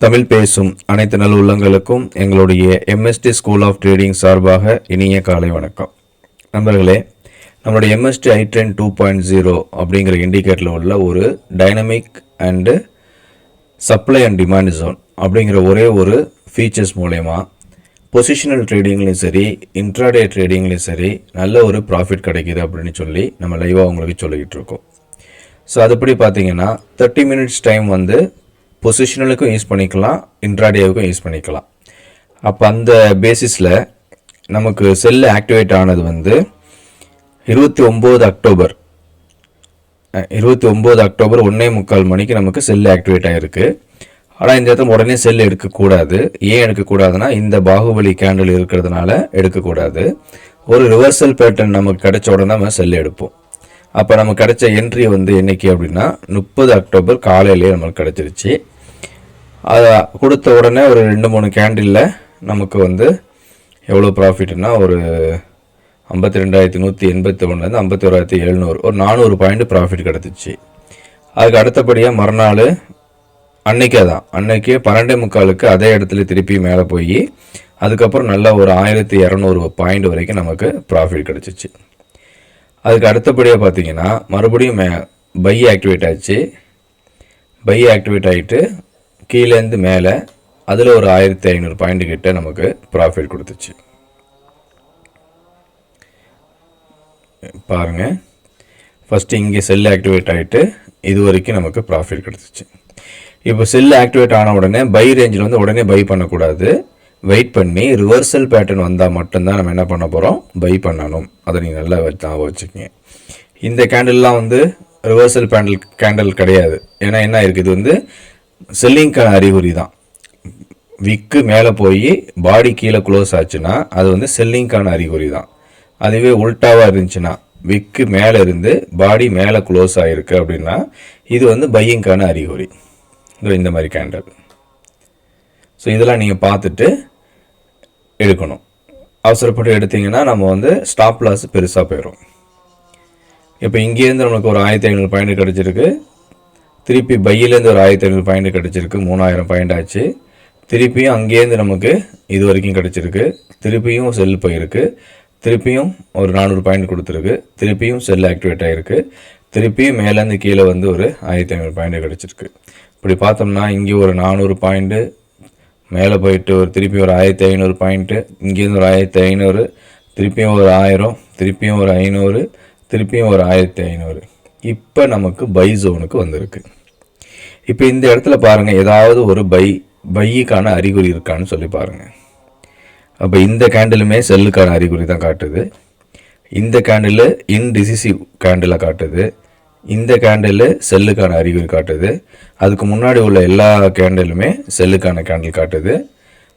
தமிழ் பேசும் அனைத்து நல்ல உள்ளங்களுக்கும் எங்களுடைய எம்எஸ்டி ஸ்கூல் ஆஃப் ட்ரேடிங் சார்பாக இனிய காலை வணக்கம். நண்பர்களே, நம்மளுடைய எம்எஸ்டி ஐட்ரெண்ட் 2.0 அப்படிங்கிற இண்டிகேட்டரில் உள்ள ஒரு dynamic and supply and demand zone அப்படிங்கிற ஒரே ஒரு ஃபீச்சர்ஸ் மூலயமா பொசிஷனல் ட்ரேடிங்லேயும் சரி, இன்ட்ராடே ட்ரேடிங்லேயும் சரி நல்ல ஒரு ப்ராஃபிட் கிடைக்கிது அப்படின்னு சொல்லி நம்ம லைவாக உங்களுக்கு சொல்லிக்கிட்டு இருக்கோம். ஸோ அதுபடி பார்த்தீங்கன்னா 30 மினிட்ஸ் டைம் வந்து பொசிஷனலுக்கும் யூஸ் பண்ணிக்கலாம், இன்ட்ராடேவுக்கும் யூஸ் பண்ணிக்கலாம். அப்போ அந்த பேசிஸில் நமக்கு செல் ஆக்டிவேட் ஆனது வந்து 29 அக்டோபர் 1:45 மணிக்கு நமக்கு செல் ஆக்டிவேட் ஆகிருக்கு. ஆனால் இந்த இடத்துல உடனே செல் எடுக்கக்கூடாது. ஏன் எடுக்கக்கூடாதுன்னா, இந்த பாகுபலி கேண்டில் இருக்கிறதுனால எடுக்கக்கூடாது. ஒரு ரிவர்சல் பேட்டர்ன் நமக்கு கிடைச்ச உடனே நம்ம செல் எடுப்போம். அப்போ நமக்கு கிடைச்ச என்ட்ரி வந்து என்னைக்கு அப்படின்னா 30 அக்டோபர் காலையிலேயே நமக்கு கிடச்சிருச்சு. அதை கொடுத்த உடனே ஒரு 2-3 கேண்டிலில் நமக்கு வந்து எவ்வளோ ப்ராஃபிட்னா ஒரு 52,181 51,700 ஒரு 400 பாயிண்ட் ப்ராஃபிட் கிடச்சிச்சு. அதுக்கு அடுத்தபடியாக மறுநாள் அன்னைக்கு 12:45 அதே இடத்துல திருப்பி மேலே போய் அதுக்கப்புறம் நல்லா ஒரு 1,200 பாயிண்ட் வரைக்கும் நமக்கு ப்ராஃபிட் கிடச்சிச்சு. அதுக்கு அடுத்தபடியாக பார்த்தீங்கன்னா மறுபடியும் பை ஆக்டிவேட் ஆச்சு. பை ஆக்டிவேட் ஆகிட்டு கீழேருந்து மேலே அதில் ஒரு 1,500 பாயிண்ட் கிட்ட நமக்கு ப்ராஃபிட் கொடுத்துச்சு. பாருங்கள், ஃபஸ்ட்டு இங்கே செல் ஆக்டிவேட் ஆகிட்டு இது வரைக்கும் நமக்கு ப்ராஃபிட் கிடச்சிச்சு. இப்போ செல் ஆக்டிவேட் ஆன உடனே பை ரேஞ்சில் வந்து உடனே பை பண்ணக்கூடாது. வெயிட் பண்ணி ரிவர்சல் பேட்டர்ன் வந்தால் மட்டும்தான் நம்ம என்ன பண்ண போகிறோம், பை பண்ணணும். அதை நீங்கள் நல்லா வச்சுக்கோங்க. இந்த கேண்டில்லாம் வந்து ரிவர்சல் கேண்டில் கிடையாது. ஏன்னா என்ன இருக்குது, இது வந்து செல்லிங்கான அறிகுறி தான். விக்கு மேலே போய் பாடி கீழே க்ளோஸ் ஆச்சுன்னா அது வந்து செல்லிங்கான அறிகுறி தான். அதுவே உல்ட்டாவாக இருந்துச்சுன்னா, விக்கு மேலே இருந்து பாடி மேலே க்ளோஸ் ஆகிருக்கு அப்படின்னா இது வந்து பையிங்கான அறிகுறி. இந்த மாதிரி கேண்டில். ஸோ இதெல்லாம் நீங்கள் பார்த்துட்டு எடுக்கணும். அவசரப்பட்டு எடுத்தீங்கன்னா நம்ம வந்து ஸ்டாப் லாஸ் பெருசாக போயிடும். இப்போ இங்கேருந்து நமக்கு ஒரு 1,500 பாயிண்ட் கிடச்சிருக்கு. திருப்பி பையிலேருந்து ஒரு 1,500 பாயிண்ட் கிடச்சிருக்கு. 3,000 பாயிண்ட் ஆச்சு. திருப்பியும் அங்கேருந்து நமக்கு இது வரைக்கும் கிடச்சிருக்கு. திருப்பியும் செல் போயிருக்கு. திருப்பியும் ஒரு 400 பாயிண்ட் கொடுத்துருக்கு. திருப்பியும் செல் ஆக்டிவேட் ஆகிருக்கு. திருப்பியும் மேலேருந்து கீழே வந்து ஒரு 1,500 பாயிண்ட் கிடச்சிருக்கு. இப்படி பார்த்தோம்னா இங்கே ஒரு 400 பாயிண்ட்டு மேலே போயிட்டு ஒரு திருப்பி ஒரு 1,500 பாயிண்ட்டு, இங்கேருந்து ஒரு 1,500, திருப்பியும் ஒரு 1000, திருப்பியும் ஒரு 500, திருப்பியும் ஒரு 1,500. இப்போ நமக்கு பை ஜோனுக்கு வந்திருக்கு. இப்போ இந்த இடத்துல பாருங்கள், ஏதாவது ஒரு பையிக்கான அறிகுறி இருக்கான்னு சொல்லி பாருங்கள். அப்போ இந்த கேண்டிலுமே செல்லுக்கான அறிகுறி தான் காட்டுது. இந்த கேண்டில் இன்டிசிசிவ் கேண்டிலை காட்டுது. இந்த கேண்டில் செல்லுக்கான அறிகுறி காட்டுது. அதுக்கு முன்னாடி உள்ள எல்லா கேண்டிலுமே செல்லுக்கான கேண்டில் காட்டுது.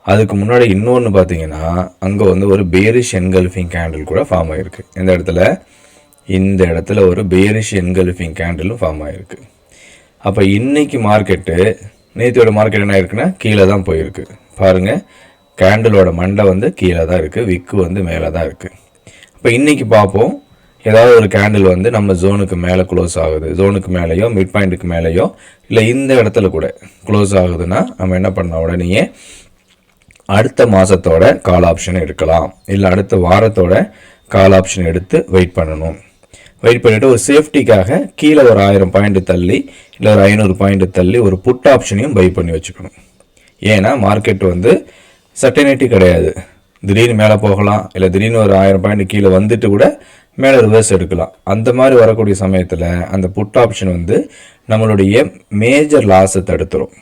அதுக்கு முன்னாடி இன்னொன்று பார்த்தீங்கன்னா அங்கே வந்து ஒரு பேரிஷ் என்கல்ஃபிங் கேண்டில் கூட ஃபார்ம் ஆகிருக்கு. இந்த இடத்துல ஒரு பேரிஷ் என்கல்ஃபிங் கேண்டிலும் ஃபார்ம் ஆகிருக்கு. அப்போ இன்னைக்கு மார்க்கெட்டு, நேத்தியோட மார்க்கெட் என்ன இருக்குன்னா கீழே தான் போயிருக்கு. பாருங்கள், கேண்டிலோட மண்டை வந்து கீழே தான் இருக்குது, விக்கு வந்து மேலே தான் இருக்குது. அப்போ இன்றைக்கி பார்ப்போம், ஏதாவது ஒரு கேண்டில் வந்து நம்ம ஜோனுக்கு மேலே க்ளோஸ் ஆகுது, ஜோனுக்கு மேலேயோ மிட் பாயிண்ட்டுக்கு மேலேயோ இல்லை இந்த இடத்துல கூட க்ளோஸ் ஆகுதுன்னா நம்ம என்ன பண்ண உடனே அடுத்த மாதத்தோட கால் ஆப்ஷன் எடுக்கலாம், இல்லை அடுத்த வாரத்தோட கால் ஆப்ஷன் எடுத்து வெயிட் பண்ணணும். வெயிட் பண்ணிவிட்டு ஒரு சேஃப்டிக்காக கீழே ஒரு 1000 பாயிண்ட் தள்ளி இல்லை ஒரு 500 பாயிண்ட் தள்ளி ஒரு புட் ஆப்ஷனையும் பை பண்ணி வச்சுக்கணும். ஏன்னா மார்க்கெட் வந்து சர்டனிட்டி கிடையாது. திடீர்னு மேலே போகலாம், இல்லை திடீர்னு ஒரு 1000 பாயிண்ட் கீழே வந்துட்டு கூட மேலே ரிவர்ஸ் எடுக்கலாம். அந்த மாதிரி வரக்கூடிய சமயத்தில் அந்த புட் ஆப்ஷன் வந்து நம்மளுடைய மேஜர் லாஸை தடுத்துரும்,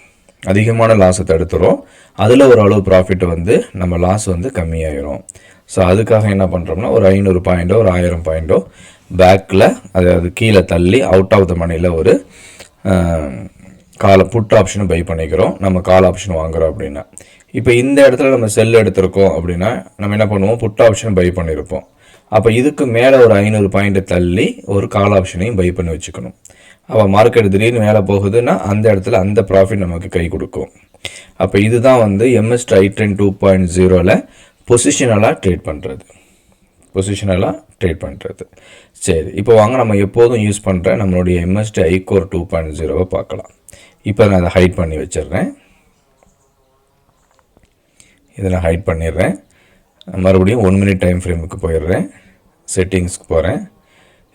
அதிகமான லாஸை தடுத்துரும். அதில் ஒரு அளவு ப்ராஃபிட் வந்து நம்ம லாஸ் வந்து கம்மியாயிரும். ஸோ அதுக்காக என்ன பண்ணுறோம்னா ஒரு 500 பாயிண்டோ ஒரு 1000 பாயிண்டோ பேக்கில் அதாவது கீழே தள்ளி அவுட் ஆஃப் த மணியில் ஒரு புட் ஆப்ஷனை பை பண்ணிக்கிறோம். நம்ம கால் ஆப்ஷன் வாங்குகிறோம் அப்படின்னா, இப்போ இந்த இடத்துல நம்ம செல் எடுத்திருக்கோம் அப்படின்னா நம்ம என்ன பண்ணுவோம், புட் ஆப்ஷன் பை பண்ணியிருப்போம். அப்போ இதுக்கு மேலே ஒரு 500 பாயிண்ட் தள்ளி ஒரு கால் ஆப்ஷனையும் பை பண்ணி வச்சுக்கணும். அப்போ மார்க்கெட் திடீர்னு மேலே போகுதுன்னா அந்த இடத்துல அந்த ப்ராஃபிட் நமக்கு கை கொடுக்கும். அப்போ இதுதான் வந்து எம்எஸ்டி ஐட்ரெண்ட் 2.0ல் பொசிஷனலாக ட்ரேட் பண்ணுறது. சரி, இப்போ வாங்க நம்ம எப்போதும் யூஸ் பண்ணுற நம்மளுடைய எம்எஸ்டி ஐகோர் 2.0 பார்க்கலாம். இப்போ நான் அதை ஹைட் பண்ணி வச்சிடுறேன். இதை நான் ஹைட் பண்ணிடுறேன். மறுபடியும் 1 மினிட் டைம் ஃப்ரேமுக்கு போயிடுறேன். செட்டிங்ஸ்க்கு போகிறேன்.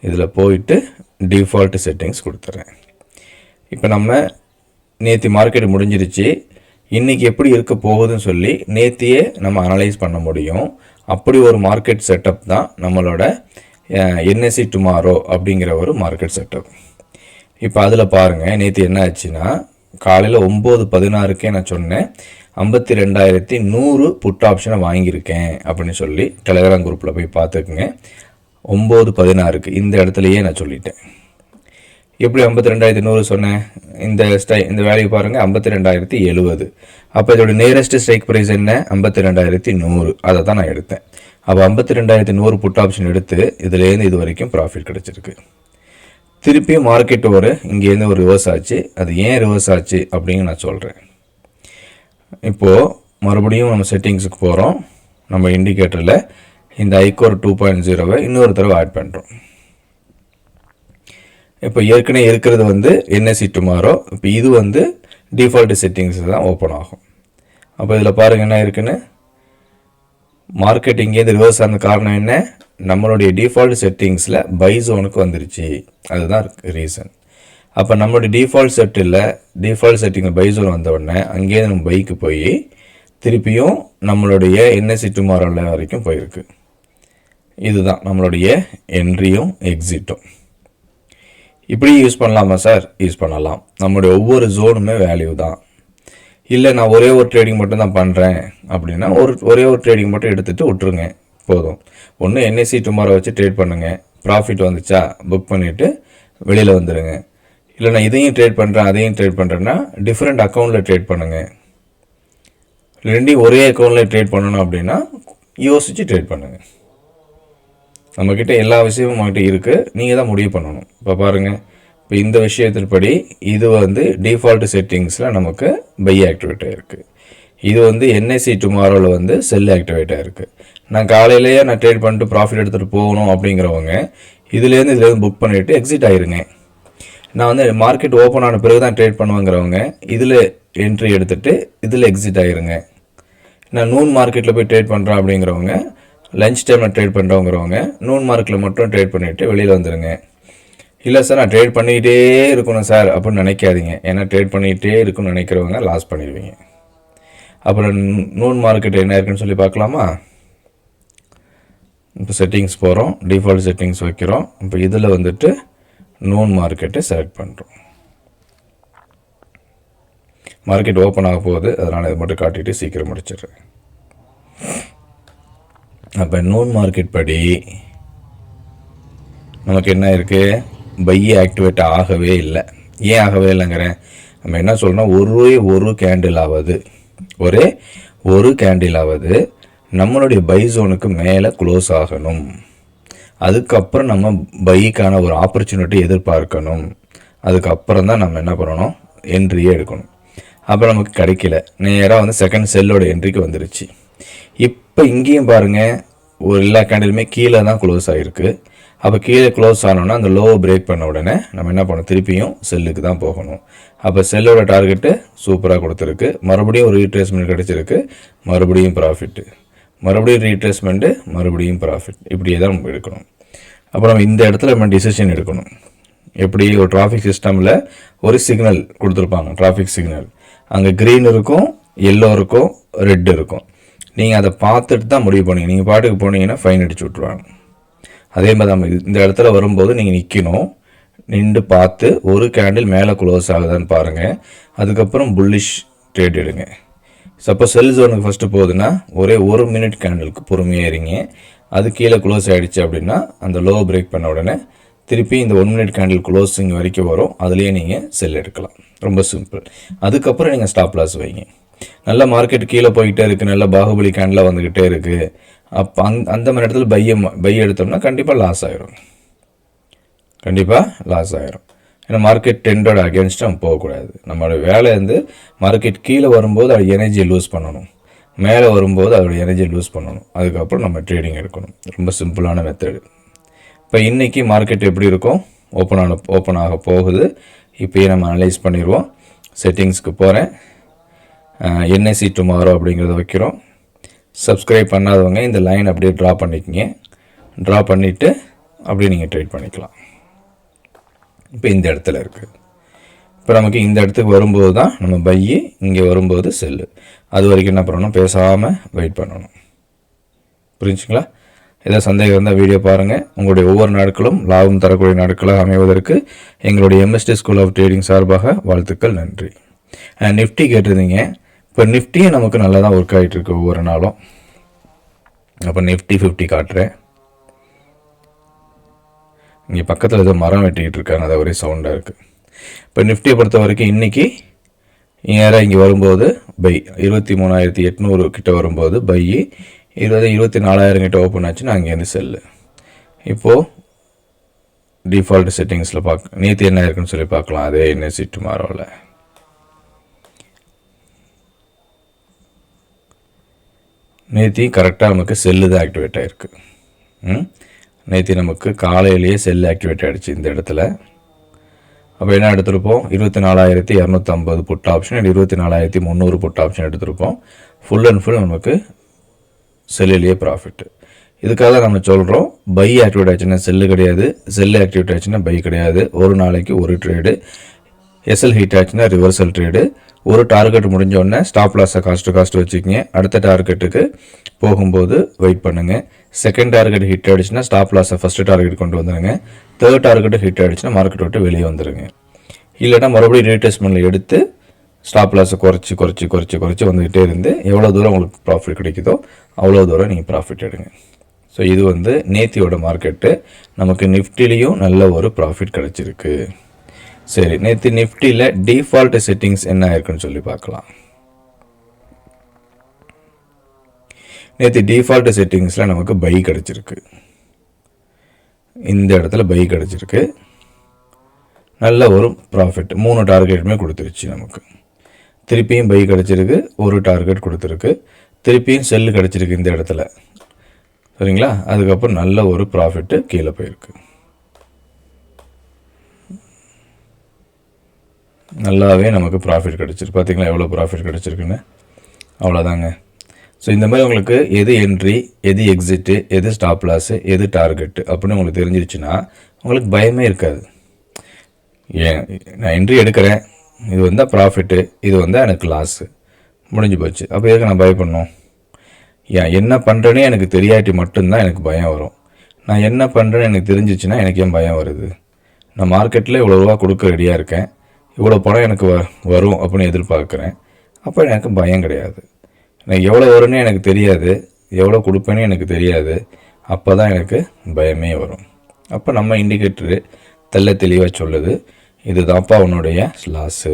இதில் போயிட்டு டிஃபால்ட் செட்டிங்ஸ் கொடுத்துட்றேன். இப்போ நம்ம நேற்று மார்க்கெட் முடிஞ்சிருச்சு, இன்றைக்கி எப்படி இருக்க போகுதுன்னு சொல்லி நேற்றையே நம்ம அனலைஸ் பண்ண முடியும். அப்படி ஒரு மார்க்கெட் செட்டப் தான் நம்மளோட என்எஸ்சி டுமாரோ அப்படிங்கிற ஒரு மார்க்கெட் செட்டப். இப்போ அதில் பாருங்கள், நேற்று என்ன ஆச்சுன்னா காலையில் 9:16 நான் சொன்னேன் 52,100 புட் ஆப்ஷனை வாங்கியிருக்கேன் அப்படின்னு சொல்லி டெலகிராம் குரூப்பில் போய் பார்த்துக்குங்க. 9:16 இந்த இடத்துலையே நான் சொல்லிட்டேன். எப்படி 52,100 சொன்னேன்? இந்த வேல்யூ பாருங்கள் 52,070. அப்போ இதோட நியரஸ்ட் ஸ்ட்ரைக் ப்ரைஸ் என்ன? 52,100. அதை தான் நான் எடுத்தேன். அப்போ 52,100 புட் ஆப்ஷன் எடுத்து இதுலேருந்து இது வரைக்கும் ப்ராஃபிட் கிடச்சிருக்கு. திருப்பியும் மார்க்கெட் இங்கேருந்து ஒரு ரிவர்ஸ் ஆச்சு. அது ஏன் ரிவர்ஸ் ஆச்சு அப்படின்னு நான் சொல்கிறேன். இப்போது மறுபடியும் நம்ம செட்டிங்ஸுக்கு போகிறோம். நம்ம இண்டிகேட்டரில் இந்த ஐகோர் 2.0 இன்னொரு தடவை ஆட் பண்ணுறோம். இப்போ ஏற்கனவே இருக்கிறது என்எஸ்சி டுமாரோ. இப்போ இது டிஃபால்ட் செட்டிங்ஸ் தான் ஓப்பன் ஆகும். அப்போ இதில் பாருங்கள் என்ன இருக்குன்னு. மார்க்கெட் இங்கேருந்து ரிவர்ஸ் ஆன காரணம் என்ன? நம்மளுடைய டிஃபால்ட் செட்டிங்ஸில் பை ஜோனுக்கு வந்துருச்சு. அதுதான் ரீசன். அப்போ நம்மளுடைய டிஃபால்ட் செட்டிங்கில் பை ஜோன் வந்த உடனே அங்கேருந்து நம்ம பைக்கு போய் திருப்பியும் நம்மளுடைய என்எஸ்சி டுமாரோ வரைக்கும் போயிருக்கு. இதுதான் நம்மளுடைய என்ட்ரியும் எக்ஸிட்டும். இப்படி யூஸ் பண்ணலாமா சார்? யூஸ் பண்ணலாம். நம்மளுடைய ஒவ்வொரு ஜோனுமே வேல்யூ தான். இல்லை நான் ஒரே ஒரு ட்ரேடிங் மட்டும் தான் பண்ணுறேன் அப்படின்னா ஒரே ஒரு ட்ரேடிங் மட்டும் எடுத்துகிட்டு விட்டுருங்க போதும். ஒன்று என்எஸ்சி டுமாரோ வச்சு ட்ரேட் பண்ணுங்கள். ப்ராஃபிட் வந்துச்சா புக் பண்ணிவிட்டு வெளியில் வந்துடுங்க. இல்லை நான் இதையும் ட்ரேட் பண்ணுறேன் அதையும் ட்ரேட் பண்ணுறேன்னா டிஃப்ரெண்ட் அக்கௌண்ட்டில் ட்ரேட் பண்ணுங்கள். ரெண்டையும் ஒரே அக்கௌண்ட்டில் ட்ரேட் பண்ணணும் அப்படின்னா யோசித்து ட்ரேட் பண்ணுங்கள். நம்மக்கிட்ட எல்லா விஷயமும் நம்மகிட்ட இருக்குது. நீங்கள் தான் முடிவு பண்ணணும். இப்போ பாருங்கள், இப்போ இந்த விஷயத்தில் படி இது டிஃபால்ட் செட்டிங்ஸில் நமக்கு பை ஆக்டிவேட் ஆகிருக்கு. இது என்எஸ்சி டுமாரோவில் செல் ஆக்டிவேட் ஆகிருக்கு. நான் காலையிலேயே நான் ட்ரேட் பண்ணிட்டு ப்ராஃபிட் எடுத்துகிட்டு போகணும் அப்படிங்கிறவங்க இதுலேருந்து புக் பண்ணிவிட்டு எக்ஸிட் ஆகிருங்க. நான் மார்க்கெட் ஓப்பன் ஆன பிறகு தான் ட்ரேட் பண்ணுவேங்கிறவங்க இதில் என்ட்ரி எடுத்துகிட்டு இதில் எக்ஸிட் ஆகிருங்க. நான் நூன் மார்க்கெட்டில் போய் ட்ரேட் பண்ணுறேன் அப்படிங்கிறவங்க, லஞ்ச் டைமில் ட்ரேட் பண்ணுறவங்கிறவங்க நூன் மார்க்கெட்டில் மட்டும் ட்ரேட் பண்ணிவிட்டு வெளியில் வந்துடுங்க. இல்லை சார் நான் ட்ரேட் பண்ணிக்கிட்டே இருக்கணும் சார் அப்படின்னு நினைக்காதீங்க. ஏன்னா ட்ரேட் பண்ணிக்கிட்டே இருக்குன்னு நினைக்கிறவங்க லாஸ் பண்ணிடுவீங்க. அப்புறம் நூன் மார்க்கெட் என்ன இருக்குன்னு சொல்லி பார்க்கலாமா? இப்போ செட்டிங்ஸ் போகிறோம், டிஃபால்ட் செட்டிங்ஸ் வைக்கிறோம். இப்போ இதில் நூன் மார்க்கெட்டை செலக்ட் பண்ணுறோம். மார்க்கெட் ஓப்பன் ஆக போகுது, அதனால் இதை மட்டும் காட்டிட்டு சீக்கிரம் முடிச்சிடுறேன். அப்போ நூன் மார்க்கெட் படி நமக்கு என்ன இருக்குது? பை ஆக்டிவேட் ஆகவே இல்லை. ஏன் ஆகவே இல்லைங்கிறேன்? நம்ம என்ன சொல்கிறோம், ஒரு கேண்டில் ஆவது நம்மளுடைய பை ஜோனுக்கு மேலே க்ளோஸ் ஆகணும். அதுக்கப்புறம் நம்ம பைக்கான ஒரு ஆப்பர்ச்சுனிட்டி எதிர்பார்க்கணும். அதுக்கப்புறம் தான் நம்ம என்ன பண்ணணும், என்ட்ரியே எடுக்கணும். அப்புறம் நமக்கு கிடைக்கல, நேராக செகண்ட் செல்லோட என்ட்ரிக்கு வந்துருச்சு. இப்போ இங்கேயும் பாருங்கள், எல்லா கேண்டிலுமே கீழே தான் க்ளோஸ் ஆகிருக்கு. அப்போ கீழே க்ளோஸ் ஆனோன்னா அந்த லோவை பிரேக் பண்ண உடனே நம்ம என்ன பண்ணணும், திருப்பியும் செல்லுக்கு தான் போகணும். அப்போ செல்லோட டார்கெட்டு சூப்பராக கொடுத்துருக்கு. மறுபடியும் ஒரு ரீட்ரேஸ்மெண்ட் கிடச்சிருக்கு, மறுபடியும் ப்ராஃபிட்டு, மறுபடியும் ரீட்ரேஸ்மெண்ட்டு, மறுபடியும் ப்ராஃபிட். இப்படியே தான் நம்ம எடுக்கணும். அப்புறம் இந்த இடத்துல நம்ம டிசிஷன் எடுக்கணும். எப்படி ஒரு டிராஃபிக் சிஸ்டமில் ஒரு சிக்னல் கொடுத்துருப்பாங்க, டிராஃபிக் சிக்னல். அங்கே க்ரீன் இருக்கும், எல்லோ இருக்கும், ரெட் இருக்கும். நீங்கள் அதை பார்த்துட்டு தான் முடிவு பண்ணுவீங்க. நீங்கள் பாட்டுக்கு போனீங்கன்னா ஃபைன் அடிச்சு விட்ருவாங்க. அதே மாதிரி நம்ம இந்த இடத்துல வரும்போது நீங்கள் நிற்கணும், நின்று பார்த்து ஒரு கேண்டில் மேலே க்ளோஸ் ஆகுதான்னு பாருங்கள். அதுக்கப்புறம் புல்லிஷ் ட்ரேட் எடுங்க. சப்போஸ் செல் ஜோனுக்கு ஃபஸ்ட்டு போகுதுன்னா ஒரே 1 மினிட் கேண்டிலுக்கு பொறுமையாக இருங்க. அது கீழே க்ளோஸ் ஆகிடுச்சு அப்படின்னா அந்த லோ பிரேக் பண்ண உடனே திருப்பி இந்த 1 மினிட் கேண்டில் க்ளோஸிங் வரைக்கும் வரும். அதுலேயே நீங்கள் செல் எடுக்கலாம். ரொம்ப சிம்பிள். அதுக்கப்புறம் நீங்கள் ஸ்டாப் லாஸ் வைங்க. நல்ல மார்க்கெட் கீழே போய்கிட்டே இருக்குது, நல்ல பாகுபலி கேண்டில் வந்துக்கிட்டே இருக்குது. அப்போ அந்த மாதிரி இடத்துல பை எடுத்தோம்னா கண்டிப்பாக லாஸ் ஆகிரும். ஏன்னா மார்க்கெட் டெண்டோட அகேன்ஸ்ட் நம்ம போகக்கூடாது. நம்மளோட வேலை மார்க்கெட் கீழே வரும்போது அது எனர்ஜியை லூஸ் பண்ணணும், மேலே வரும்போது அதோடய எனர்ஜியை லூஸ் பண்ணணும். அதுக்கப்புறம் நம்ம ட்ரேடிங் எடுக்கணும். ரொம்ப சிம்பிளான மெத்தடு. இப்போ இன்றைக்கி மார்க்கெட் எப்படி இருக்கும், ஓப்பன் ஆக போகுது. இப்போயே நம்ம அனலைஸ் பண்ணிடுவோம். செட்டிங்ஸ்க்கு போகிறேன், என்எஸ்சி டுமாரோ அப்படிங்கிறத வைக்கிறோம். சப்ஸ்கிரைப் பண்ணாதவங்க இந்த லைன் அப்படியே ட்ரா பண்ணிக்கங்க. ட்ரா பண்ணிவிட்டு அப்படியே நீங்கள் ட்ரேட் பண்ணிக்கலாம். இப்போ இந்த இடத்துல இருக்குது. இப்போ நமக்கு இந்த இடத்துக்கு வரும்போது தான் நம்ம பையி, இங்கே வரும்போது செல்லு. அது வரைக்கும் என்ன பண்ணணும், பேசாமல் வெயிட் பண்ணணும். புரிஞ்சுங்களா? ஏதாவது சந்தேகம் இருந்தால் வீடியோ பாருங்கள். உங்களுடைய ஒவ்வொரு நாட்களும் லாபம் தரக்கூடிய நாட்களாக அமைவதற்கு எங்களுடைய MST ஸ்கூல் ஆஃப் ட்ரேடிங் சார்பாக வாழ்த்துக்கள். நன்றி. நிஃப்டி கேட்டிருந்தீங்க. இப்போ நிஃப்டியும் நமக்கு நல்லா தான் ஒர்க் ஆகிட்டு இருக்கு ஒவ்வொரு நாளும். அப்போ நிஃப்டி 50 காட்டுறேன். இங்கே பக்கத்தில் ஏதோ மரம் வெட்டிக்கிட்டு இருக்காங்க, அது ஒரே சவுண்டாக இருக்குது. இப்போ நிஃப்டியை பொறுத்த வரைக்கும் இன்றைக்கி நேராக இங்கே வரும்போது பை 23,800 கிட்ட வரும்போது பை 24,000 கிட்ட ஓப்பன் ஆச்சுன்னா அங்கேருந்து செல்லு. இப்போது டிஃபால்ட் செட்டிங்ஸில் நேற்று என்ன இருக்குன்னு சொல்லி பார்க்கலாம். அதே NSE டுமாரோவில் நேற்று கரெக்டாக நமக்கு செல்லு தான் ஆக்டிவேட் ஆகிருக்கு. நேற்று நமக்கு காலையிலேயே செல்லு ஆக்டிவேட் ஆகிடுச்சு இந்த இடத்துல. அப்போ என்ன எடுத்திருப்போம், 24,250 புட் ஆப்ஷன், 24,300 புட் ஆப்ஷன் எடுத்திருப்போம். ஃபுல் அண்ட் ஃபுல் நமக்கு செல்லுலேயே ப்ராஃபிட்டு. இதுக்காக தான் நம்ம சொல்கிறோம், பை ஆக்டிவேட் ஆச்சுன்னா செல்லு கிடையாது, செல்லு ஆக்டிவேட் ஆச்சுன்னா பை கிடையாது. ஒரு நாளைக்கு ஒரு ட்ரேடு. எஸ்எல் ஹீட் ஆச்சுன்னா ரிவர்சல் ட்ரேடு. ஒரு டார்கெட் முடிஞ்சோடனே ஸ்டாப் லாஸை காஸ்ட்டு வச்சுக்கிங்க. அடுத்த டார்கெட்டுக்கு போகும்போது வெயிட் பண்ணுங்கள். செகண்ட் டார்கெட் ஹிட் ஆகிடுச்சுன்னா ஸ்டாப் லாஸை ஃபஸ்ட்டு டார்கெட் கொண்டு வந்துடுங்க. தேர்ட் டார்கெட்டு ஹிட் ஆகிடுச்சுன்னா மார்க்கெட் விட்டு வெளியே வந்துடுங்க. இல்லைனா மறுபடியும் ரீடெஸ்ட்மெண்ட்டில் எடுத்து ஸ்டாப் லாஸை குறைச்சி வந்துக்கிட்டே இருந்து எவ்வளோ தூரம் உங்களுக்கு ப்ராஃபிட் கிடைக்குதோ அவ்வளோ தூரம் நீங்கள் ப்ராஃபிட் எடுங்க. ஸோ இது நேத்தியோட மார்க்கெட்டு. நமக்கு நிஃப்டிலையும் நல்ல ஒரு ப்ராஃபிட் கிடச்சிருக்கு. சரி, நேற்று நிஃப்டியில் டிஃபால்ட் செட்டிங்ஸ் என்ன இருக்குன்னு சொல்லி பார்க்கலாம். நேற்று டிஃபால்ட் செட்டிங்ஸில் நமக்கு பை கிடச்சிருக்கு. இந்த இடத்துல பை கிடச்சிருக்கு. நல்ல ஒரு ப்ராஃபிட். 3 டார்கெட்டுமே கொடுத்துருச்சு நமக்கு. திருப்பியும் பை கிடச்சிருக்கு, ஒரு டார்கெட் கொடுத்துருக்கு. திருப்பியும் செல்லு கிடச்சிருக்கு இந்த இடத்துல. சரிங்களா? அதுக்கப்புறம் நல்ல ஒரு ப்ராஃபிட்டு கீழே போயிருக்கு. நல்லாவே நமக்கு ப்ராஃபிட் கிடச்சிருக்கு. பார்த்தீங்களா எவ்வளோ ப்ராஃபிட் கிடச்சிருக்குன்னு? அவ்வளோதாங்க. ஸோ இந்த மாதிரி உங்களுக்கு எது என்ட்ரி, எது எக்ஸிட்டு, எது ஸ்டாப் லாஸு, எது டார்கெட்டு அப்படின்னு உங்களுக்கு தெரிஞ்சிருச்சுன்னா உங்களுக்கு பயமே இருக்காது. ஏன் நான் என்ட்ரி எடுக்கிறேன், இது வந்தால் ப்ராஃபிட்டு, இது வந்தால் எனக்கு லாஸு, முடிஞ்சு போச்சு. அப்போ எதுக்கு நான் பயப்படணும்? ஏன் என்ன பண்ணுறேன்னே எனக்கு தெரியாட்டி மட்டும்தான் எனக்கு பயம் வரும். நான் என்ன பண்ணுறேன்னு எனக்கு தெரிஞ்சிச்சுன்னா எனக்கு ஏன் பயம் வருது? நான் மார்க்கெட்டில் இவ்வளோ ரூபா கொடுக்க ரெடியாக இருக்கேன், இவ்வளோ பணம் எனக்கு வரும் அப்படின்னு எதிர்பார்க்குறேன். அப்போ எனக்கு பயம் கிடையாது. எனக்கு எவ்வளோ வரும்னு எனக்கு தெரியாது, எவ்வளோ கொடுப்பேன்னு எனக்கு தெரியாது. அப்போ தான் எனக்கு பயமே வரும். அப்போ நம்ம இண்டிகேட்டரு தெளிவாக சொல்லுது, இது தான்ப்பா உன்னுடைய லாஸு,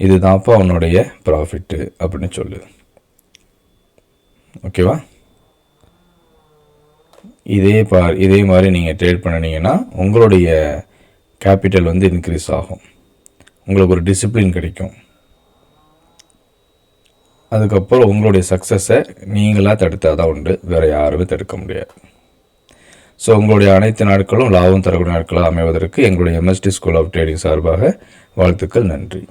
இது தான்ப்பா உன்னுடைய ப்ராஃபிட்டு அப்படின்னு சொல்லுது. ஓகேவா? இதே மாதிரி நீங்கள் ட்ரேட் பண்ணினீங்கன்னா உங்களுடைய கேபிட்டல் இன்க்ரீஸ் ஆகும். உங்களுக்கு ஒரு டிசிப்ளின் கிடைக்கும். அதுக்கப்புறம் உங்களுடைய சக்ஸஸை நீங்களாக தடுத்தால் தான் உண்டு, வேறு யாருமே தடுக்க முடியாது. ஸோ உங்களுடைய அனைத்து நாட்களும் லாபம் தரக்கூடிய நாட்களாக அமைவதற்கு எங்களுடைய MST ஸ்கூல் ஆஃப் ட்ரேடிங் சார்பாக வாழ்த்துக்கள். நன்றி.